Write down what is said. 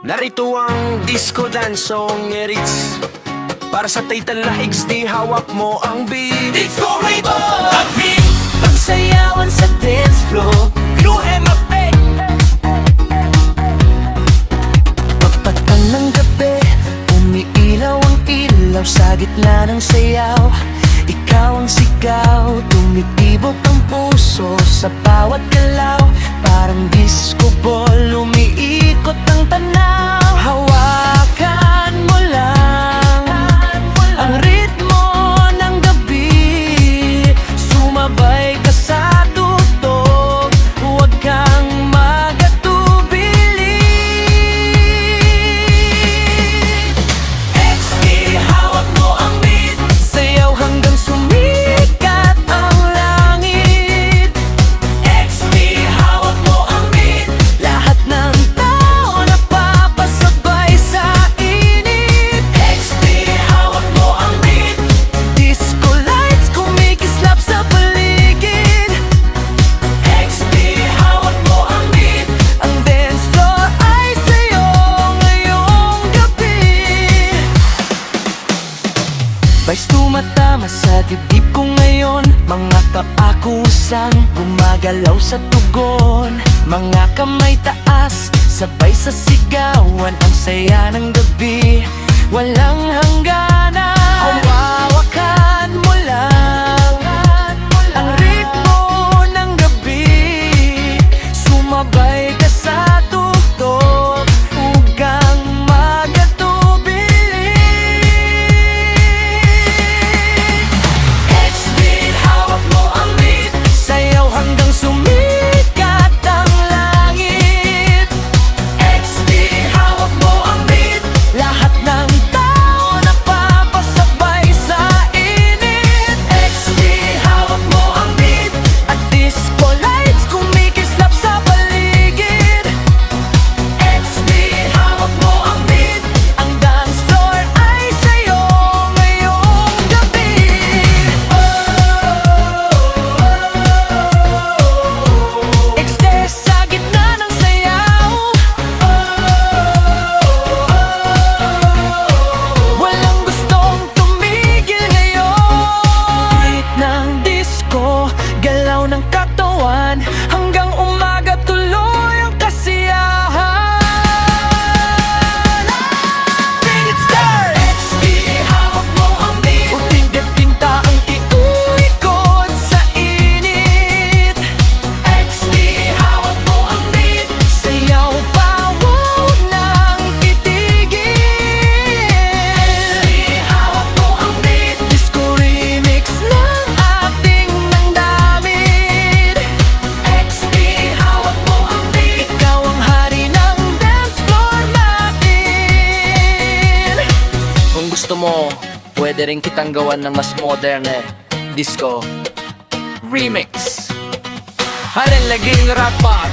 Narito ang disco dance song ni Ritz. Para sa title na XD, hawak mo ang beat. Disco Rainbow, ang beat. Pagsayawan sa dance floor, pinuhin mapit. Pagpatan ng gabi, umiilaw ang ilaw sa gitna ng sayaw. Ikaw ang sigaw, tumitibok ang puso sa bawat galaw. Parang disco ball, umiikot ang tanaw. Hawakan mo lang ang ritmo ng gabi. Sumabay ka sa tugtog, huwag kang magatubili. XD, hawak mo ang beat. Sayaw hanggang sumikat ang langit. XD, hawak mo ang beat. Lahat ng tao napapasabay sa init. XD, hawak mo ang beat. Disco lights kumikislap sa paligid. XD, hawak mo ang beat. Ang dance floor ay sa'yo ngayong gabi. Vice tumatama sa dibdib ko ngayon. Mga kaakusang gumagalaw sa tugon. Mga kamay taas, sabay sa sigawan. Ang saya ng gabi, walang hangganan. Hawakan mo lang ang ritmo ng gabi. Sumabay ka sa tugtog, huwag kang magatubili. XD, hawak mo ang beat. Sayaw hanggang sumikat ang langit. XD, hawak mo ang beat. Lahat ng tao napapasabay sa init. XD, hawak mo ang beat. At disco lights kumikislap sa paligid. XD, hawak mo ang beat. Ang dance floor ay sa'yo ngayong gabi. XD sa gitna ng sayaw. Walang gustong tumigil ngayon. Beat ng disco, galaw ng katawan. Hanggang umaga tuloy ang kasiyahan. Bring it start! XD, hawak mo ang beat. Uting tinta ang iulikod sa init. XD, hawak mo ang beat. Sayaw pa, huwag nang itigil. Hawak mo ang beat. Disco remix ng ating nangdamit. XD, hawak mo ang beat. Ikaw ang hari ng dance floor natin. Kung gusto mo, pwede rin kitang gawan ng mas modern disco remix. Halin laging rapat